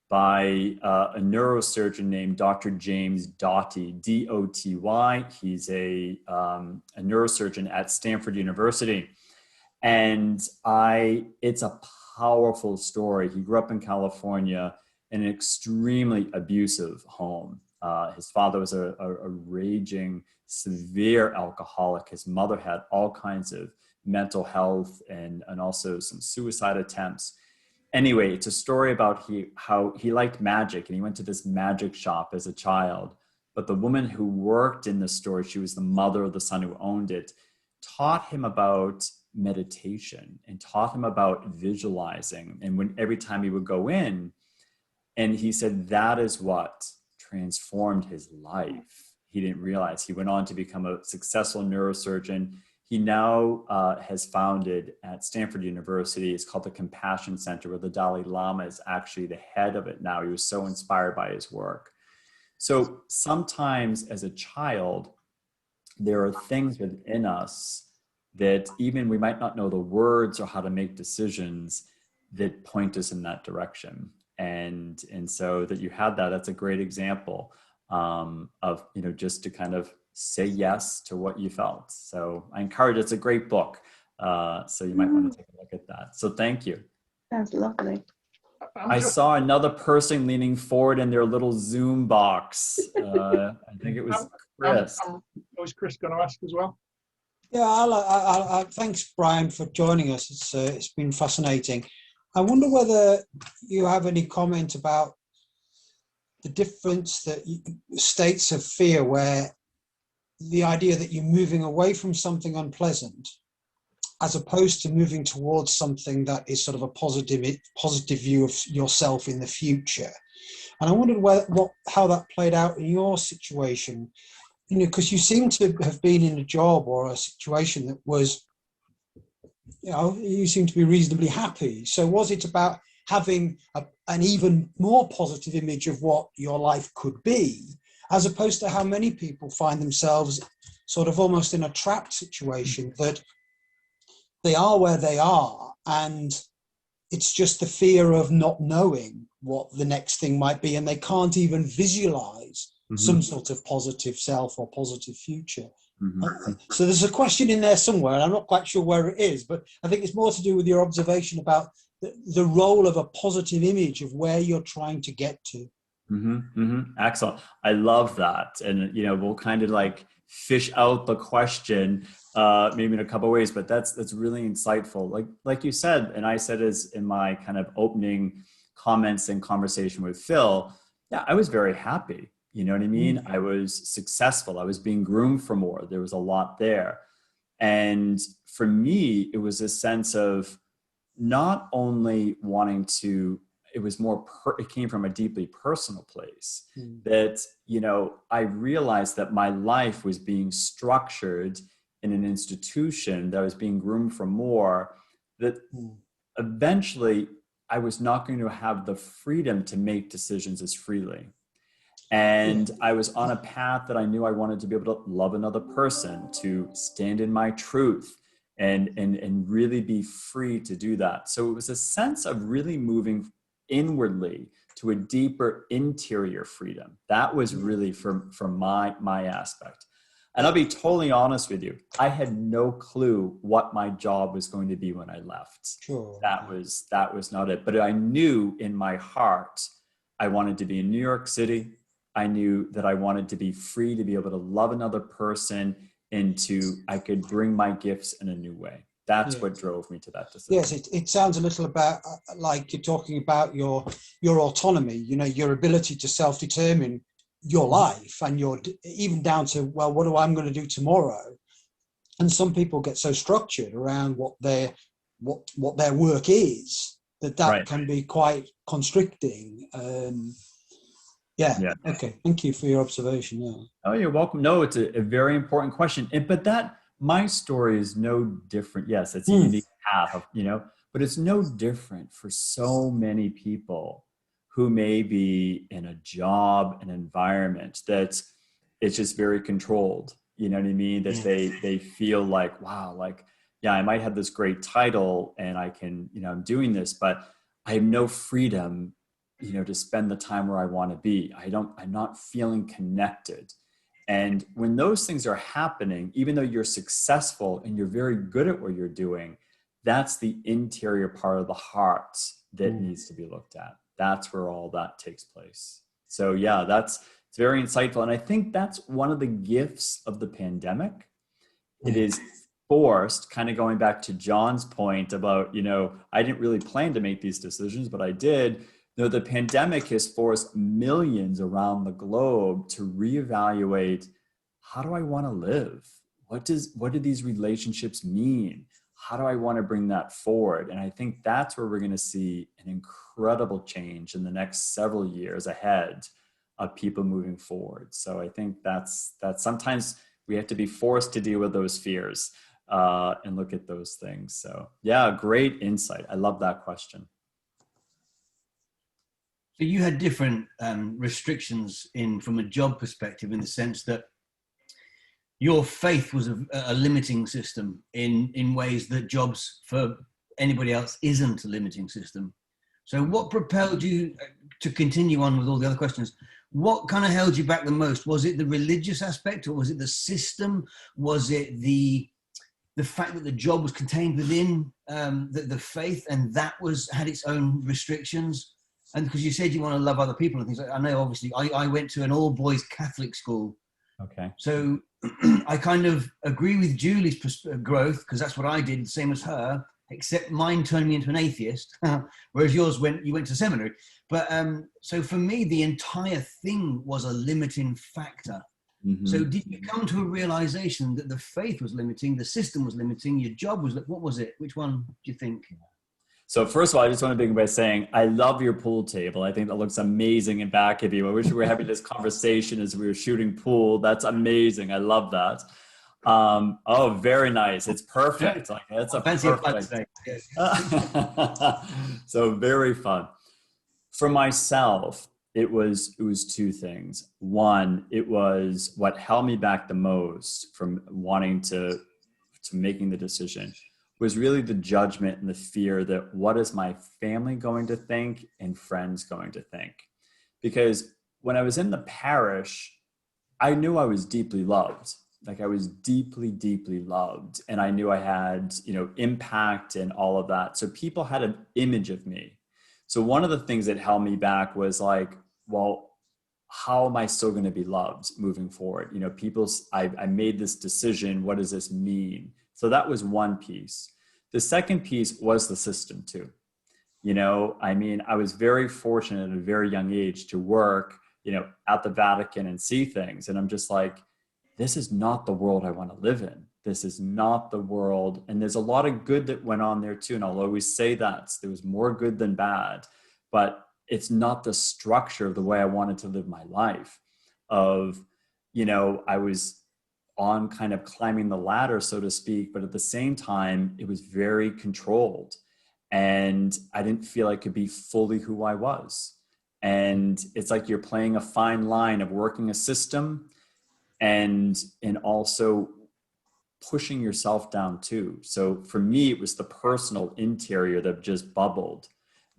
by a neurosurgeon named Dr. James Doty, D-O-T-Y. He's a neurosurgeon at Stanford University. And it's a powerful story. He grew up in California in an extremely abusive home. His father was a raging, severe alcoholic. His mother had all kinds of mental health and also some suicide attempts. Anyway, it's a story about how he liked magic, and he went to this magic shop as a child, but the woman who worked in the store, she was the mother of the son who owned it, taught him about meditation and taught him about visualizing. And every time he would go in, and he said that is what transformed his life. He didn't realize. He went on to become a successful neurosurgeon. He now has founded at Stanford University, it's called the Compassion Center, where the Dalai Lama is actually the head of it now. He was so inspired by his work. So sometimes as a child, there are things within us that even we might not know the words or how to make decisions that point us in that direction. And so that you had that's a great example of, just to kind of say yes to what you felt. So I encourage, it's a great book. So you might want to take a look at that. So thank you. That's lovely. I saw another person leaning forward in their little Zoom box. I think it was Chris. Was Chris going to ask as well? Yeah, thanks, Brian, for joining us. It's been fascinating. I wonder whether you have any comment about the difference that states of fear, where the idea that you're moving away from something unpleasant as opposed to moving towards something that is sort of a positive view of yourself in the future. And I wondered how that played out in your situation, because you seem to have been in a job or a situation that was, you seem to be reasonably happy. So was it about having an even more positive image of what your life could be, as opposed to how many people find themselves sort of almost in a trapped situation, that they are where they are and it's just the fear of not knowing what the next thing might be, and they can't even visualize some sort of positive self or positive future. So there's a question in there somewhere, and I'm not quite sure where it is, but I think it's more to do with your observation about the role of a positive image of where you're trying to get to. Excellent. I love that. And, we'll kind of like fish out the question maybe in a couple of ways, but that's really insightful. Like you said, and I said as in my kind of opening comments and conversation with Phil, I was very happy. You know what I mean? I was successful. I was being groomed for more. There was a lot there. And for me, it was a sense of not only wanting to, it was more, it came from a deeply personal place that, I realized that my life was being structured in an institution that was being groomed for more, that eventually I was not going to have the freedom to make decisions as freely. And I was on a path that I knew I wanted to be able to love another person, to stand in my truth and really be free to do that. So it was a sense of really moving inwardly to a deeper interior freedom. That was really from my aspect. And I'll be totally honest with you, I had no clue what my job was going to be when I left. Sure. That was not it. But I knew in my heart, I wanted to be in New York City. I knew that I wanted to be free to be able to love another person and I could bring my gifts in a new way. That's what drove me to that decision. Yes, it sounds a little about like you're talking about your autonomy, your ability to self-determine your life, and your even down to, well, what am I going to do tomorrow? And some people get so structured around what their work is that right. can be quite constricting. Okay, thank you for your observation. Oh, you're welcome. No, it's a very important question. But my story is no different. Yes, it's a unique path, but it's no different for so many people who may be in a job, an environment that it's just very controlled. You know what I mean? That they feel like, wow, I might have this great title and I can, I'm doing this, but I have no freedom, to spend the time where I want to be. I'm not feeling connected. And when those things are happening, even though you're successful and you're very good at what you're doing, that's the interior part of the heart that needs to be looked at. That's where all that takes place. So it's very insightful. And I think that's one of the gifts of the pandemic. It is forced, kind of going back to John's point about, I didn't really plan to make these decisions, but I did. The pandemic has forced millions around the globe to reevaluate, how do I want to live? What do these relationships mean? How do I want to bring that forward? And I think that's where we're going to see an incredible change in the next several years ahead of people moving forward. So I think that's sometimes we have to be forced to deal with those fears and look at those things. So yeah, great insight. I love that question. So you had different restrictions from a job perspective, in the sense that your faith was a limiting system in ways that jobs for anybody else isn't a limiting system. So what propelled you to continue on with all the other questions? What kind of held you back the most? Was it the religious aspect, or was it the system? Was it the fact that the job was contained within the faith, and that had its own restrictions? And because you said you want to love other people and things like that, I know obviously I went to an all boys Catholic school. Okay. So I kind of agree with Julie's growth, because that's what I did, same as her, except mine turned me into an atheist, whereas yours you went to seminary. But so for me, the entire thing was a limiting factor. Mm-hmm. So did you come to a realization that the faith was limiting, the system was limiting, your job was, what was it? Which one do you think? So first of all, I just want to begin by saying, I love your pool table. I think that looks amazing in back of you. I wish we were having this conversation as we were shooting pool. That's amazing. I love that. Oh, very nice. It's perfect. Like, it's a perfect. So very fun. For myself, it was two things. One, it was what held me back the most from wanting to making the decision was really the judgment and the fear that what is my family going to think and friends going to think? Because when I was in the parish, I knew I was deeply loved. Like I was deeply, deeply loved. And I knew I had, impact and all of that. So people had an image of me. So one of the things that held me back was like, well, how am I still going to be loved moving forward? I made this decision. What does this mean? So that was one piece. The second piece was the system too. I was very fortunate at a very young age to work, at the Vatican and see things. And I'm just like, this is not the world I want to live in. This is not the world. And there's a lot of good that went on there too. And I'll always say that there was more good than bad, but it's not the structure of the way I wanted to live my life I was on kind of climbing the ladder, so to speak, but at the same time, it was very controlled and I didn't feel I could be fully who I was. And it's like you're playing a fine line of working a system and also pushing yourself down too. So for me, it was the personal interior that just bubbled,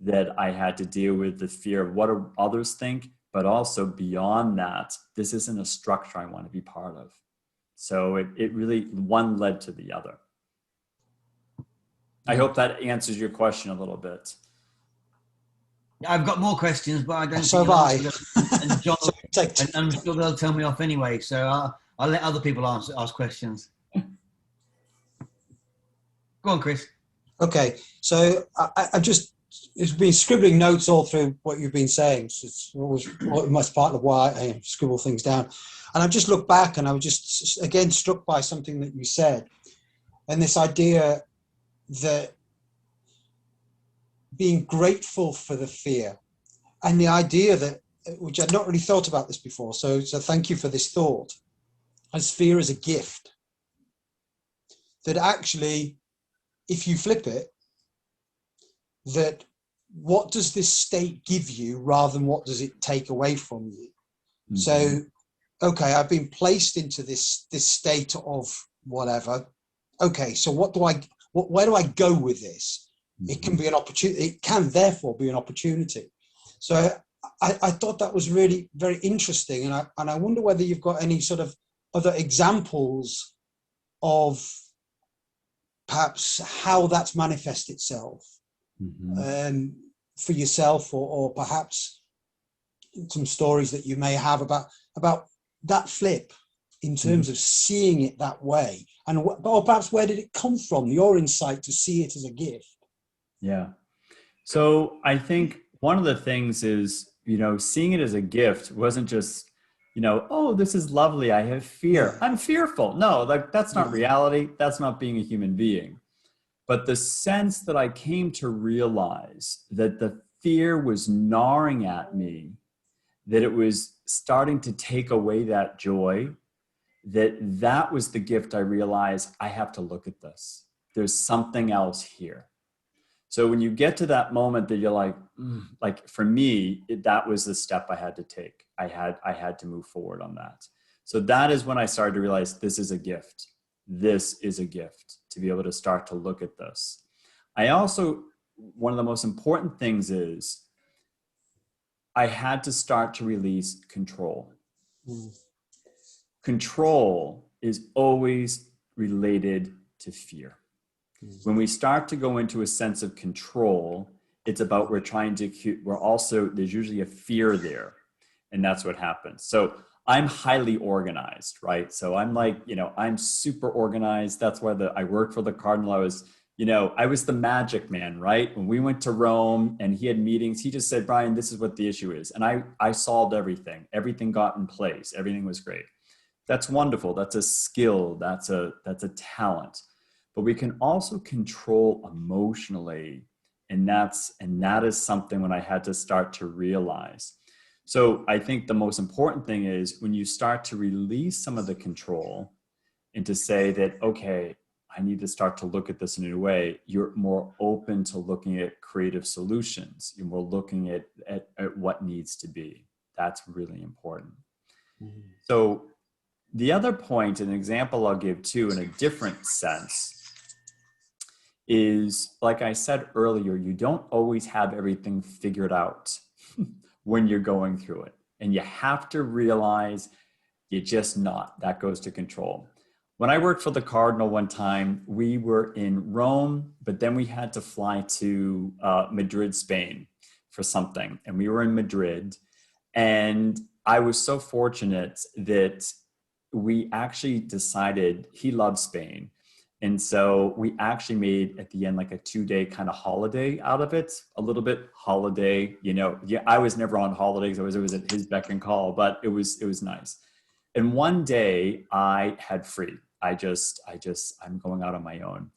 that I had to deal with the fear of what do others think, but also beyond that, this isn't a structure I want to be part of. So it really, one led to the other. I hope that answers your question a little bit. I've got more questions, but I don't so think have you'll answer them. And John, and I'm sure they'll tell me off anyway, so I'll let other people ask questions. Go on, Chris. Okay, so I've just been scribbling notes all through what you've been saying. So it's always part of why I scribble things down. And I just looked back and I was just, again, struck by something that you said. And this idea that being grateful for the fear, and the idea that, which I'd not really thought about this before, so thank you for this thought, as fear as a gift. That actually, if you flip it, that what does this state give you rather than what does it take away from you? Mm-hmm. So, okay, I've been placed into this state of whatever. Okay, so where do I go with this? Mm-hmm. It can be an opportunity. It can therefore be an opportunity. So I thought that was really very interesting, and I wonder whether you've got any sort of other examples of perhaps how that's manifest itself. Mm-hmm. For yourself, or perhaps some stories that you may have about that flip in terms mm-hmm. of seeing it that way, and or perhaps where did it come from, your insight to see it as a gift? Yeah. So I think one of the things is, seeing it as a gift wasn't just, oh, this is lovely, I have fear, I'm fearful. No, like that's not reality. That's not being a human being. But the sense that I came to realize that the fear was gnawing at me, that it was starting to take away that joy, that was the gift. I realized I have to look at this. There's something else here. So when you get to that moment that you're like for me, that was the step I had to take. I had to move forward on that. So that is when I started to realize this is a gift. This is a gift to be able to start to look at this. I also, one of the most important things is I had to start to release control. Control is always related to fear. When we start to go into a sense of control, it's about there's usually a fear there. And that's what happens. So I'm highly organized, right? So I'm I'm super organized. That's why I worked for the Cardinal. I was the magic man, right? When we went to Rome and he had meetings, he just said, Brian, this is what the issue is. And I solved everything. Everything got in place. Everything was great. That's wonderful. That's a skill. That's a talent. But we can also control emotionally. And that is something when I had to start to realize. So I think the most important thing is when you start to release some of the control and to say that, okay, I need to start to look at this in a new way, you're more open to looking at creative solutions. You're more looking at what needs to be. That's really important. Mm-hmm. So the other point, an example I'll give too in a different sense, is like I said earlier, you don't always have everything figured out when you're going through it. And you have to realize you're just not. That goes to control. When I worked for the Cardinal one time, we were in Rome, but then we had to fly to Madrid, Spain for something. And we were in Madrid. And I was so fortunate that we actually decided, he loved Spain. And so we actually made at the end like a 2-day kind of holiday out of it, a little bit holiday, I was never on holidays. I was always at his beck and call, but it was nice. And one day I had free. I'm going out on my own.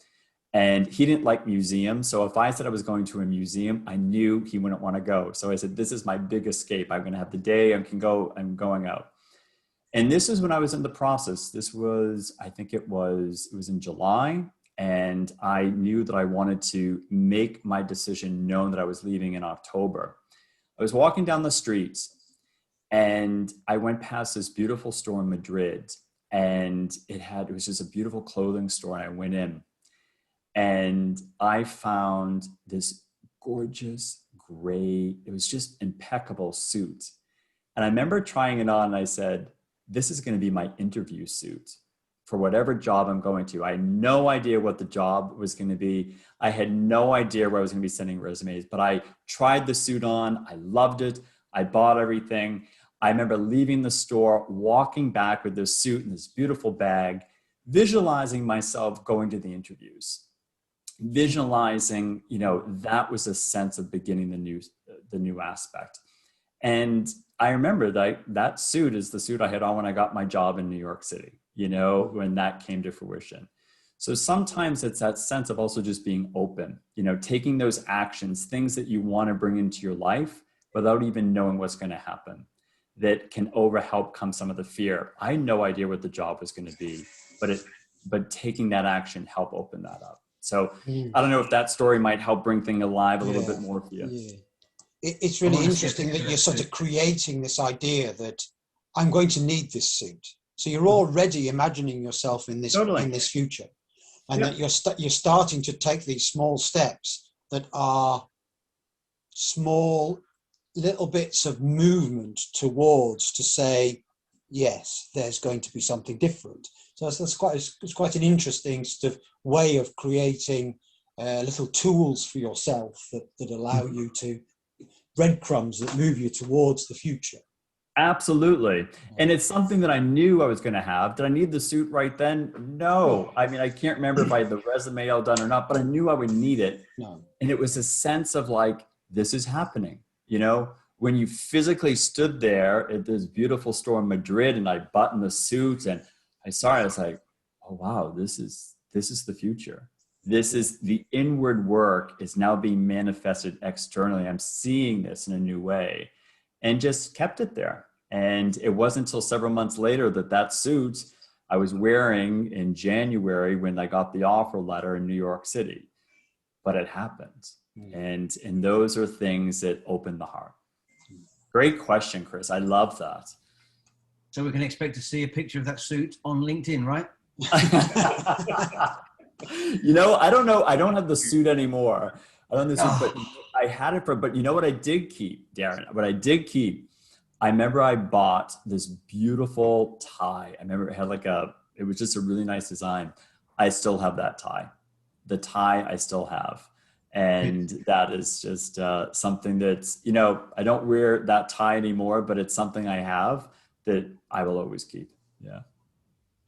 And he didn't like museums. So if I said I was going to a museum, I knew he wouldn't want to go. So I said, this is my big escape. I'm going to have the day I'm going out. And this is when I was in the process. This was, I think it was in July. And I knew that I wanted to make my decision known that I was leaving in October. I was walking down the streets and I went past this beautiful store in Madrid, and it was just a beautiful clothing store. And I went in and I found this gorgeous gray, it was just impeccable suit. And I remember trying it on and I said, this is going to be my interview suit for whatever job I'm going to. I had no idea what the job was going to be. I had no idea where I was going to be sending resumes, but I tried the suit on. I loved it. I bought everything. I remember leaving the store, walking back with this suit and this beautiful bag, visualizing myself going to the interviews, visualizing, that was a sense of beginning the new aspect. And I remember that suit is the suit I had on when I got my job in New York City, when that came to fruition. So sometimes it's that sense of also just being open, taking those actions, things that you want to bring into your life without even knowing what's going to happen, that can help come some of the fear. I had no idea what the job was going to be, but taking that action help open that up. So I don't know if that story might help bring things alive a little bit more for you. Yeah. It's really interesting that you're sort of creating this idea that I'm going to need this suit. So you're already imagining yourself in this future, and that you're starting to take these small steps that are small little bits of movement towards to say, yes, there's going to be something different. So it's quite an interesting sort of way of creating little tools for yourself that allow you to breadcrumbs that move you towards the future. Absolutely. And it's something that I knew I was going to have. Did I need the suit right then? No. I mean, I can't remember if I had the resume all done or not, but I knew I would need it. No. And it was a sense of like, this is happening. you know, when you physically stood there at this beautiful store in Madrid and I buttoned the suit and I saw it, I was like, oh, wow, this is the future. This is the inward work is now being manifested externally. I'm seeing this in a new way, and just kept it there. And it wasn't until several months later that suit I was wearing in January when I got the offer letter in New York City. But it happened. And those are things that open the heart. Great question, Chris. I love that. So we can expect to see a picture of that suit on LinkedIn, right? You know, I don't know. I don't have the suit anymore. I don't have the suit, but I had it but you know what I did keep, Darren? What I did keep, I remember I bought this beautiful tie. I remember it had it was just a really nice design. I still have that tie. The tie I still have. And that is just something that's, you know, I don't wear that tie anymore, but it's something I have that I will always keep. Yeah.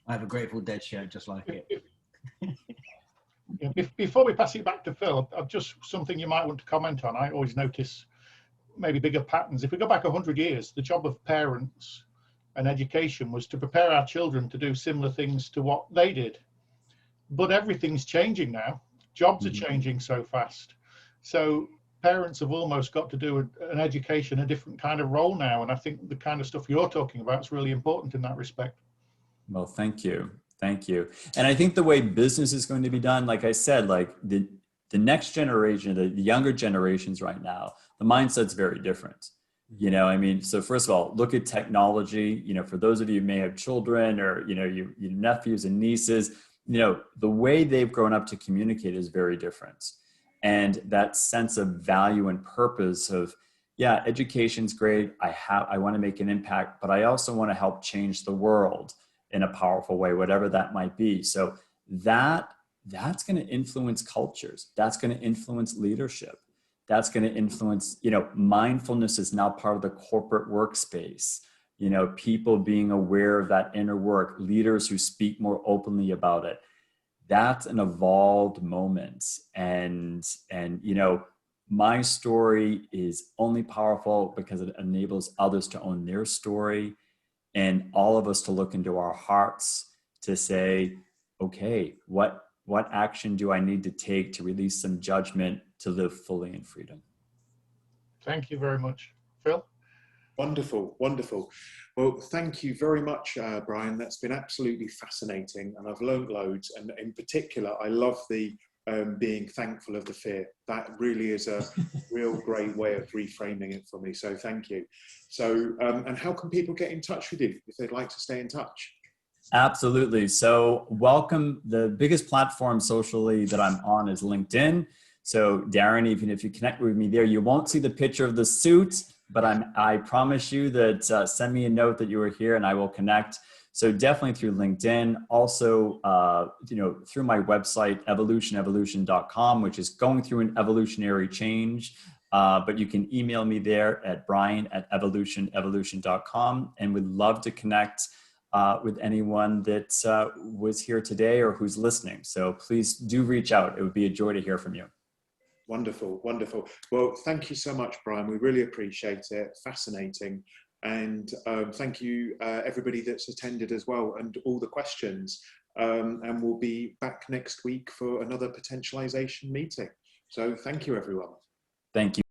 I have a Grateful Dead shirt just like it. Before we pass it back to Phil, just something you might want to comment on. I always notice maybe bigger patterns. If we go back 100 years, the job of parents and education was to prepare our children to do similar things to what they did. But everything's changing now. Jobs are changing so fast. So parents have almost got to do an education, a different kind of role now. And I think the kind of stuff you're talking about is really important in that respect. Well, thank you. Thank you. And I think the way business is going to be done, like I said, like the next generation, the younger generations right now, the mindset's very different. You know, I mean, so first of all, look at technology. You know, for those of you who may have children or, you know, your nephews and nieces, you know, the way they've grown up to communicate is very different. And that sense of value and purpose of, yeah, education's great. I want to make an impact, but I also want to help change the world in a powerful way, whatever that might be. So that's going to influence cultures. That's going to influence leadership. That's going to influence, you know, mindfulness is now part of the corporate workspace. You know, people being aware of that inner work, leaders who speak more openly about it. That's an evolved moment. And you know, my story is only powerful because it enables others to own their story, and all of us to look into our hearts to say, okay, what action do I need to take to release some judgment to live fully in freedom? Thank you very much. Phil? Wonderful, wonderful. Well, thank you very much, Brian. That's been absolutely fascinating, and I've learned loads. And in particular, I love the being thankful of the fear. That really is a real great way of reframing it for me. So thank you. So, and how can people get in touch with you if they'd like to stay in touch? Absolutely. So welcome. The biggest platform socially that I'm on is LinkedIn. So Darren, even if you connect with me there, you won't see the picture of the suit, but I promise you that send me a note that you were here and I will connect. So definitely through LinkedIn, also, you know, through my website, evolution.com, which is going through an evolutionary change. But you can email me there at brian@evolution.com, and would love to connect with anyone that was here today or who's listening. So please do reach out. It would be a joy to hear from you. Wonderful, wonderful. Well, thank you so much, Brian. We really appreciate it. Fascinating. And thank you, everybody that's attended as well, and all the questions. And we'll be back next week for another potentialization meeting. So thank you, everyone. Thank you.